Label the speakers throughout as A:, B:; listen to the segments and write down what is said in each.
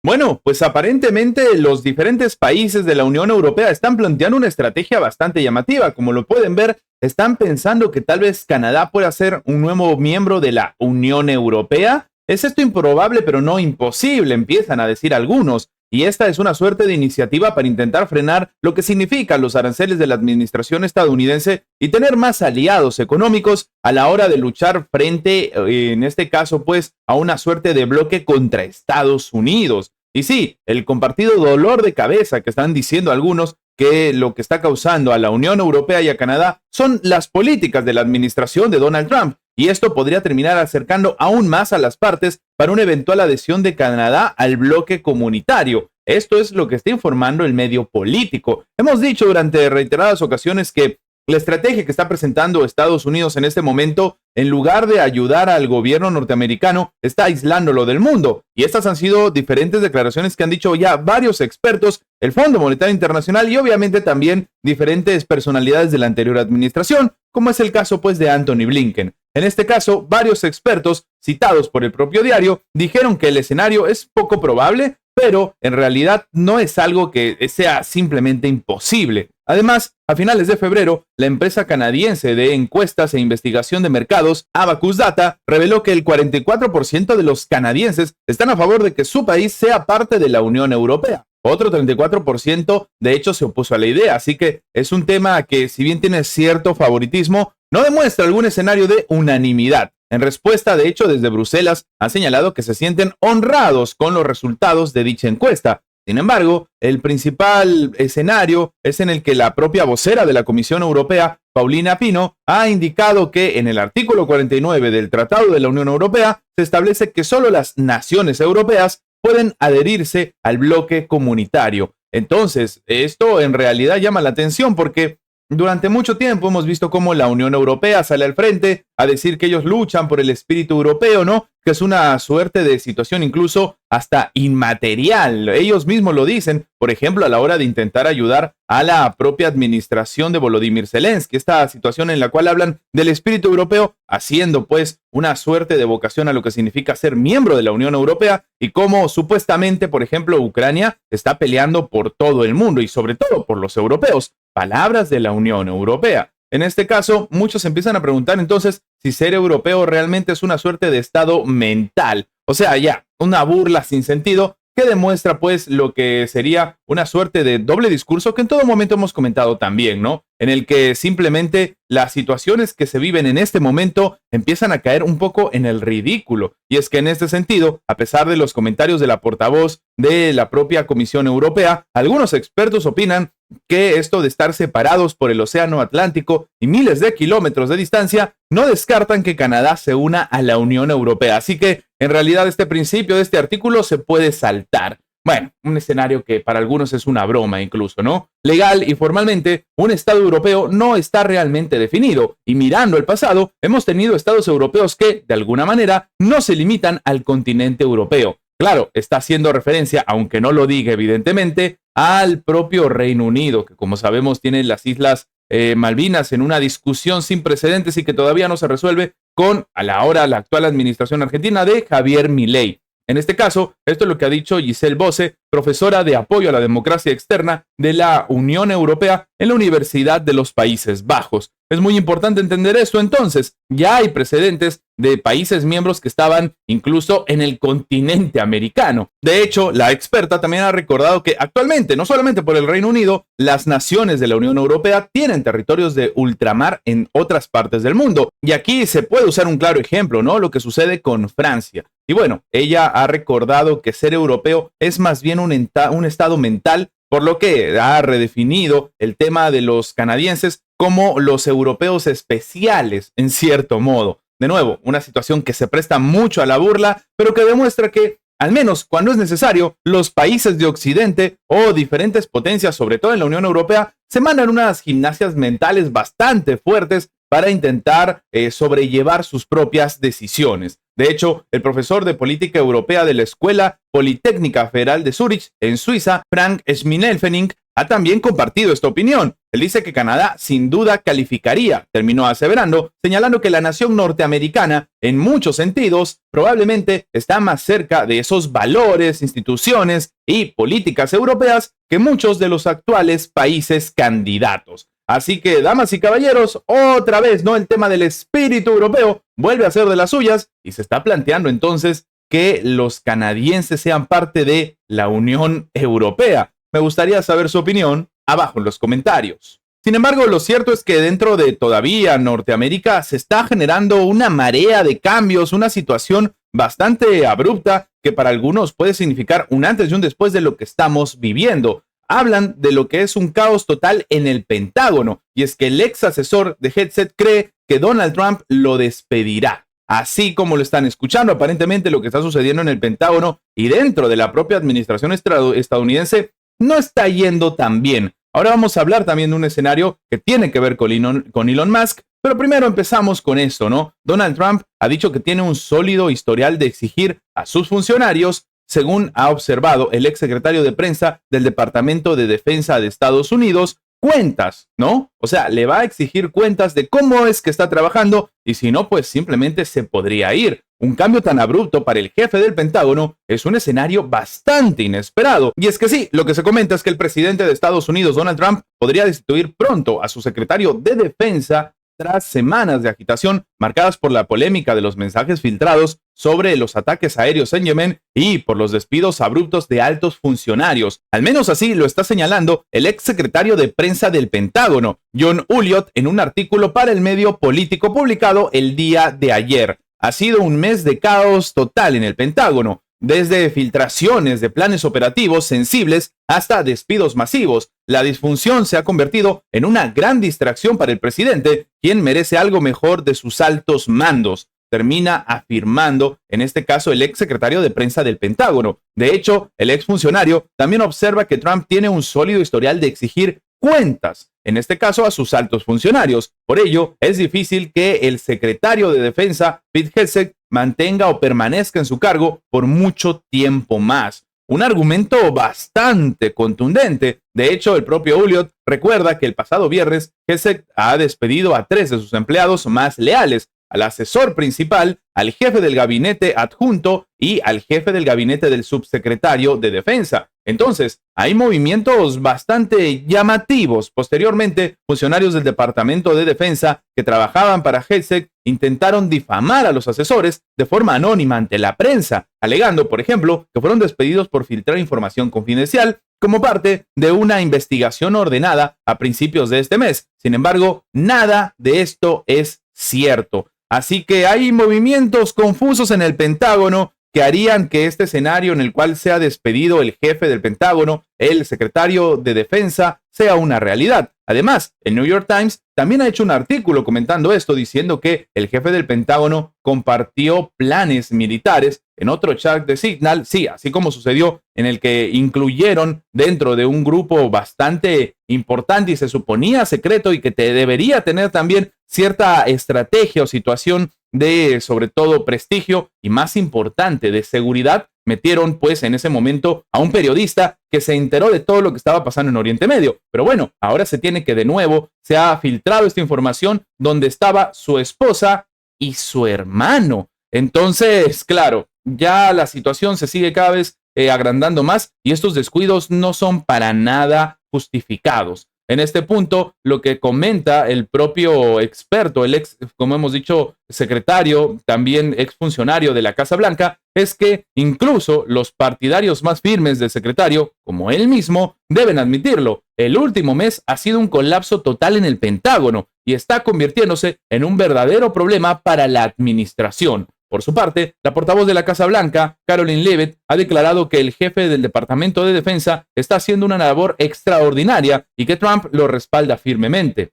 A: Bueno, pues aparentemente los diferentes países de la Unión Europea están planteando una estrategia bastante llamativa. Como lo pueden ver, están pensando que tal vez Canadá pueda ser un nuevo miembro de la Unión Europea. Es esto improbable, pero no imposible, empiezan a decir algunos. Y esta es una suerte de iniciativa para intentar frenar lo que significan los aranceles de la administración estadounidense y tener más aliados económicos a la hora de luchar frente, en este caso, pues, a una suerte de bloque contra Estados Unidos. Y sí, el compartido dolor de cabeza que están diciendo algunos que lo que está causando a la Unión Europea y a Canadá son las políticas de la administración de Donald Trump. Y esto podría terminar acercando aún más a las partes para una eventual adhesión de Canadá al bloque comunitario. Esto es lo que está informando el medio político. Hemos dicho durante reiteradas ocasiones que la estrategia que está presentando Estados Unidos en este momento, en lugar de ayudar al gobierno norteamericano, está aislándolo del mundo. Y estas han sido diferentes declaraciones que han dicho ya varios expertos, el Fondo Monetario Internacional y obviamente también diferentes personalidades de la anterior administración, como es el caso pues de Anthony Blinken. En este caso, varios expertos citados por el propio diario dijeron que el escenario es poco probable, pero en realidad no es algo que sea simplemente imposible. Además, a finales de febrero, la empresa canadiense de encuestas e investigación de mercados, Abacus Data, reveló que el 44% de los canadienses están a favor de que su país sea parte de la Unión Europea. Otro 34% de hecho se opuso a la idea, así que es un tema que, si bien tiene cierto favoritismo, no demuestra algún escenario de unanimidad. En respuesta, de hecho, desde Bruselas han señalado que se sienten honrados con los resultados de dicha encuesta. Sin embargo, el principal escenario es en el que la propia vocera de la Comisión Europea, Paulina Pino, ha indicado que en el artículo 49 del Tratado de la Unión Europea se establece que solo las naciones europeas pueden adherirse al bloque comunitario. Entonces, esto en realidad llama la atención porque durante mucho tiempo hemos visto cómo la Unión Europea sale al frente a decir que ellos luchan por el espíritu europeo, ¿no? Que es una suerte de situación incluso hasta inmaterial. Ellos mismos lo dicen, por ejemplo, a la hora de intentar ayudar a la propia administración de Volodymyr Zelensky, esta situación en la cual hablan del espíritu europeo, haciendo pues una suerte de vocación a lo que significa ser miembro de la Unión Europea y cómo supuestamente, por ejemplo, Ucrania está peleando por todo el mundo y sobre todo por los europeos. Palabras de la Unión Europea. En este caso, muchos empiezan a preguntar entonces si ser europeo realmente es una suerte de estado mental. O sea, ya, una burla sin sentido que demuestra pues lo que sería una suerte de doble discurso que en todo momento hemos comentado también, ¿no? En el que simplemente las situaciones que se viven en este momento empiezan a caer un poco en el ridículo. Y es que en este sentido, a pesar de los comentarios de la portavoz de la propia Comisión Europea, algunos expertos opinan que esto de estar separados por el Océano Atlántico y miles de kilómetros de distancia no descartan que Canadá se una a la Unión Europea. Así que, en realidad, este principio de este artículo se puede saltar. Bueno, un escenario que para algunos es una broma incluso, ¿no? Legal y formalmente, un Estado europeo no está realmente definido. Y mirando el pasado, hemos tenido Estados europeos que, de alguna manera, no se limitan al continente europeo. Claro, está haciendo referencia, aunque no lo diga evidentemente, al propio Reino Unido, que como sabemos tiene las Islas Malvinas en una discusión sin precedentes y que todavía no se resuelve con, a la hora, la actual administración argentina de Javier Milei. En este caso, esto es lo que ha dicho Giselle Bosse, profesora de apoyo a la democracia externa de la Unión Europea en la Universidad de los Países Bajos. Es muy importante entender esto entonces. Ya hay precedentes de países miembros que estaban incluso en el continente americano. De hecho, la experta también ha recordado que actualmente, no solamente por el Reino Unido, las naciones de la Unión Europea tienen territorios de ultramar en otras partes del mundo. Y aquí se puede usar un claro ejemplo, ¿no? Lo que sucede con Francia. Y bueno, ella ha recordado que ser europeo es más bien un estado mental, por lo que ha redefinido el tema de los canadienses como los europeos especiales, en cierto modo. De nuevo, una situación que se presta mucho a la burla, pero que demuestra que, al menos cuando es necesario, los países de Occidente o diferentes potencias, sobre todo en la Unión Europea, se mandan unas gimnasias mentales bastante fuertes para intentar sobrellevar sus propias decisiones. De hecho, el profesor de política europea de la Escuela Politécnica Federal de Zúrich, en Suiza, Frank Schminelfenning, ha también compartido esta opinión. Él dice que Canadá sin duda calificaría, terminó aseverando, señalando que la nación norteamericana, en muchos sentidos, probablemente está más cerca de esos valores, instituciones y políticas europeas que muchos de los actuales países candidatos. Así que, damas y caballeros, otra vez, ¿no? El tema del espíritu europeo vuelve a ser de las suyas y se está planteando entonces que los canadienses sean parte de la Unión Europea. Me gustaría saber su opinión abajo en los comentarios. Sin embargo, lo cierto es que dentro de todavía Norteamérica se está generando una marea de cambios, una situación bastante abrupta que para algunos puede significar un antes y un después de lo que estamos viviendo. Hablan de lo que es un caos total en el Pentágono, y es que el ex asesor de Hegseth cree que Donald Trump lo despedirá. Así como lo están escuchando, aparentemente lo que está sucediendo en el Pentágono y dentro de la propia administración estadounidense no está yendo tan bien. Ahora vamos a hablar también de un escenario que tiene que ver con Elon Musk, pero primero empezamos con esto, ¿no? Donald Trump ha dicho que tiene un sólido historial de exigir a sus funcionarios, según ha observado el exsecretario de prensa del Departamento de Defensa de Estados Unidos, cuentas, ¿no? O sea, le va a exigir cuentas de cómo es que está trabajando y si no, pues simplemente se podría ir. Un cambio tan abrupto para el jefe del Pentágono es un escenario bastante inesperado. Y es que sí, lo que se comenta es que el presidente de Estados Unidos, Donald Trump, podría destituir pronto a su secretario de Defensa tras semanas de agitación marcadas por la polémica de los mensajes filtrados sobre los ataques aéreos en Yemen y por los despidos abruptos de altos funcionarios. Al menos así lo está señalando el ex secretario de prensa del Pentágono, John Ulliott, en un artículo para el medio político publicado el día de ayer. Ha sido un mes de caos total en el Pentágono, desde filtraciones de planes operativos sensibles hasta despidos masivos. La disfunción se ha convertido en una gran distracción para el presidente, quien merece algo mejor de sus altos mandos, termina afirmando, en este caso, el ex secretario de prensa del Pentágono. De hecho, el ex funcionario también observa que Trump tiene un sólido historial de exigir cuentas, en este caso a sus altos funcionarios. Por ello, es difícil que el secretario de Defensa, Pete Hegseth, mantenga o permanezca en su cargo por mucho tiempo más. Un argumento bastante contundente. De hecho, el propio Ulliott recuerda que el pasado viernes Hegseth ha despedido a 3 de sus empleados más leales, al asesor principal, al jefe del gabinete adjunto y al jefe del gabinete del subsecretario de Defensa. Entonces, hay movimientos bastante llamativos. Posteriormente, funcionarios del Departamento de Defensa que trabajaban para Hegseth intentaron difamar a los asesores de forma anónima ante la prensa, alegando, por ejemplo, que fueron despedidos por filtrar información confidencial como parte de una investigación ordenada a principios de este mes. Sin embargo, nada de esto es cierto. Así que hay movimientos confusos en el Pentágono que harían que este escenario en el cual sea despedido el jefe del Pentágono, el secretario de Defensa, sea una realidad. Además, el New York Times también ha hecho un artículo comentando esto, diciendo que el jefe del Pentágono compartió planes militares en otro chat de Signal, sí, así como sucedió en el que incluyeron dentro de un grupo bastante importante y se suponía secreto y que debería tener también cierta estrategia o situación de, sobre todo, prestigio y más importante, de seguridad. Metieron pues en ese momento a un periodista que se enteró de todo lo que estaba pasando en Oriente Medio. Pero bueno, ahora se tiene que de nuevo, se ha filtrado esta información donde estaba su esposa y su hermano. Entonces, claro, ya la situación se sigue cada vez agrandando más y estos descuidos no son para nada justificados. En este punto, lo que comenta el propio experto, el ex, como hemos dicho, secretario, también exfuncionario de la Casa Blanca, es que incluso los partidarios más firmes del secretario, como él mismo, deben admitirlo. El último mes ha sido un colapso total en el Pentágono y está convirtiéndose en un verdadero problema para la administración. Por su parte, la portavoz de la Casa Blanca, Karoline Leavitt, ha declarado que el jefe del Departamento de Defensa está haciendo una labor extraordinaria y que Trump lo respalda firmemente.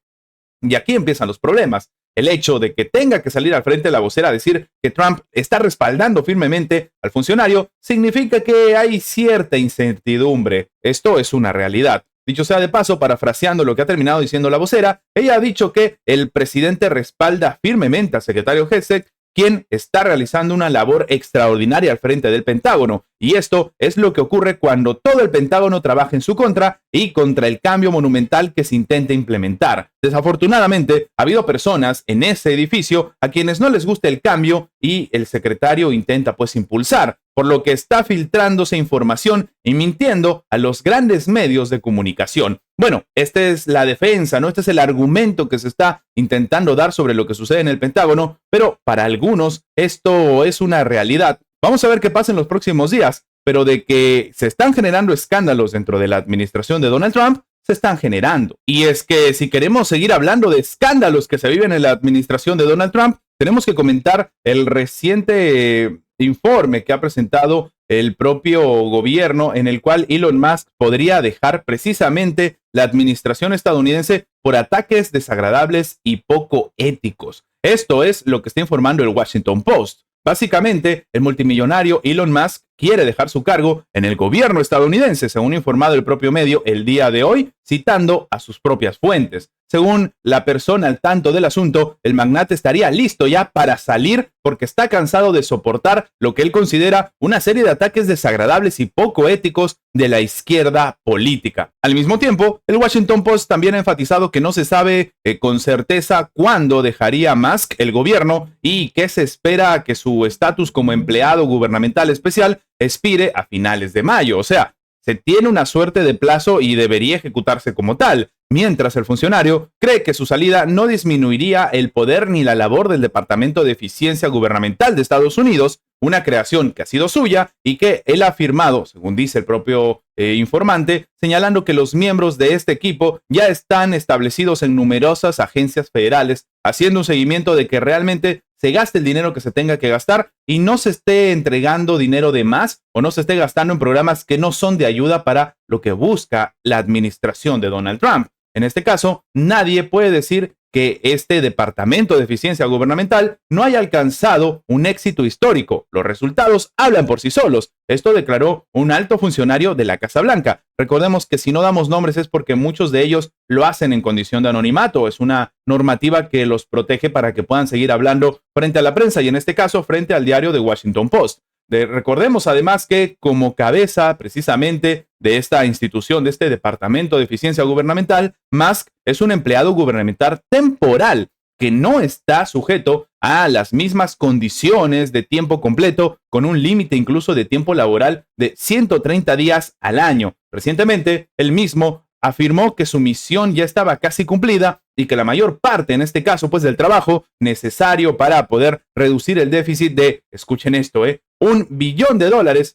A: Y aquí empiezan los problemas. El hecho de que tenga que salir al frente la vocera a decir que Trump está respaldando firmemente al funcionario significa que hay cierta incertidumbre. Esto es una realidad. Dicho sea de paso, parafraseando lo que ha terminado diciendo la vocera, ella ha dicho que el presidente respalda firmemente al secretario Hegseth, quien está realizando una labor extraordinaria al frente del Pentágono. Y esto es lo que ocurre cuando todo el Pentágono trabaja en su contra y contra el cambio monumental que se intenta implementar. Desafortunadamente, ha habido personas en ese edificio a quienes no les gusta el cambio y el secretario intenta pues impulsar, por lo que está filtrándose información y mintiendo a los grandes medios de comunicación. Bueno, esta es la defensa, ¿no? Este es el argumento que se está intentando dar sobre lo que sucede en el Pentágono, pero para algunos esto es una realidad. Vamos a ver qué pasa en los próximos días, pero de que se están generando escándalos dentro de la administración de Donald Trump, se están generando. Y es que si queremos seguir hablando de escándalos que se viven en la administración de Donald Trump, tenemos que comentar el reciente informe que ha presentado el propio gobierno, en el cual Elon Musk podría dejar precisamente la administración estadounidense por ataques desagradables y poco éticos. Esto es lo que está informando el Washington Post. Básicamente, el multimillonario Elon Musk quiere dejar su cargo en el gobierno estadounidense, según ha informado el propio medio el día de hoy, citando a sus propias fuentes. Según la persona al tanto del asunto, el magnate estaría listo ya para salir porque está cansado de soportar lo que él considera una serie de ataques desagradables y poco éticos de la izquierda política. Al mismo tiempo, el Washington Post también ha enfatizado que no se sabe con certeza cuándo dejaría Musk el gobierno y que se espera que su estatus como empleado gubernamental especial expire a finales de mayo. O sea, se tiene una suerte de plazo y debería ejecutarse como tal, mientras el funcionario cree que su salida no disminuiría el poder ni la labor del Departamento de Eficiencia Gubernamental de Estados Unidos, una creación que ha sido suya y que él ha firmado, según dice el propio informante, señalando que los miembros de este equipo ya están establecidos en numerosas agencias federales, haciendo un seguimiento de que realmente se gaste el dinero que se tenga que gastar y no se esté entregando dinero de más o no se esté gastando en programas que no son de ayuda para lo que busca la administración de Donald Trump. En este caso, nadie puede decir que este Departamento de Eficiencia Gubernamental no haya alcanzado un éxito histórico. Los resultados hablan por sí solos. Esto declaró un alto funcionario de la Casa Blanca. Recordemos que si no damos nombres es porque muchos de ellos lo hacen en condición de anonimato. Es una normativa que los protege para que puedan seguir hablando frente a la prensa y en este caso frente al diario The Washington Post. Recordemos además que como cabeza precisamente de esta institución, de este Departamento de Eficiencia Gubernamental, Musk es un empleado gubernamental temporal que no está sujeto a las mismas condiciones de tiempo completo, con un límite incluso de tiempo laboral de 130 días al año. Recientemente, él mismo afirmó que su misión ya estaba casi cumplida y que la mayor parte, en este caso, pues del trabajo necesario para poder reducir el déficit de, escuchen esto, $1 billón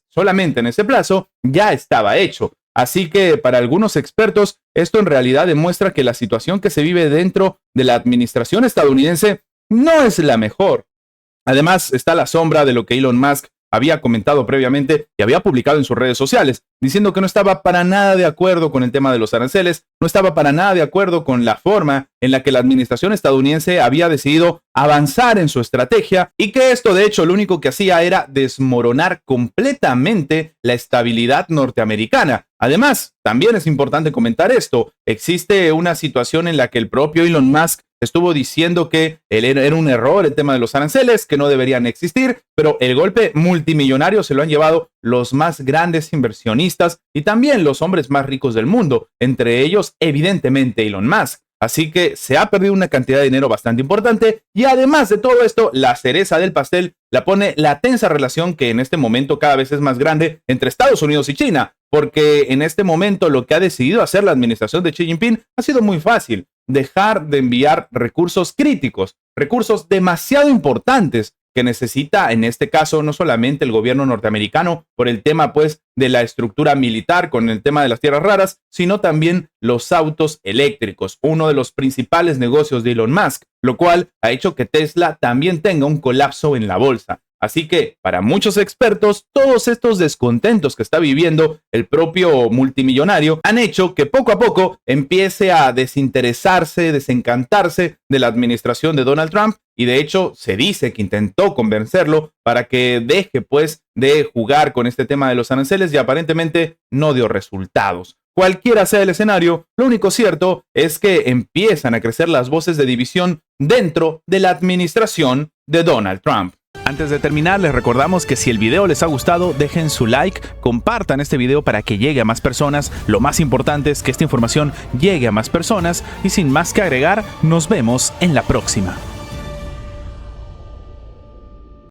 A: solamente en ese plazo, ya estaba hecho. Así que para algunos expertos, esto en realidad demuestra que la situación que se vive dentro de la administración estadounidense no es la mejor. Además, está la sombra de lo que Elon Musk había comentado previamente y había publicado en sus redes sociales, diciendo que no estaba para nada de acuerdo con el tema de los aranceles, no estaba para nada de acuerdo con la forma en la que la administración estadounidense había decidido avanzar en su estrategia y que esto de hecho lo único que hacía era desmoronar completamente la estabilidad norteamericana. Además, también es importante comentar esto, existe una situación en la que el propio Elon Musk estuvo diciendo que era un error el tema de los aranceles, que no deberían existir, pero el golpe multimillonario se lo han llevado los más grandes inversionistas y también los hombres más ricos del mundo, entre ellos evidentemente Elon Musk. Así que se ha perdido una cantidad de dinero bastante importante y además de todo esto, la cereza del pastel la pone la tensa relación que en este momento cada vez es más grande entre Estados Unidos y China, porque en este momento lo que ha decidido hacer la administración de Xi Jinping ha sido muy fácil: dejar de enviar recursos críticos, recursos demasiado importantes que necesita en este caso no solamente el gobierno norteamericano por el tema pues de la estructura militar con el tema de las tierras raras, sino también los autos eléctricos, uno de los principales negocios de Elon Musk, lo cual ha hecho que Tesla también tenga un colapso en la bolsa. Así que, para muchos expertos, todos estos descontentos que está viviendo el propio multimillonario han hecho que poco a poco empiece a desinteresarse, desencantarse de la administración de Donald Trump y de hecho se dice que intentó convencerlo para que deje pues de jugar con este tema de los aranceles y aparentemente no dio resultados. Cualquiera sea el escenario, lo único cierto es que empiezan a crecer las voces de división dentro de la administración de Donald Trump.
B: Antes de terminar, les recordamos que si el video les ha gustado, dejen su like, compartan este video para que llegue a más personas. Lo más importante es que esta información llegue a más personas y sin más que agregar, nos vemos en la próxima.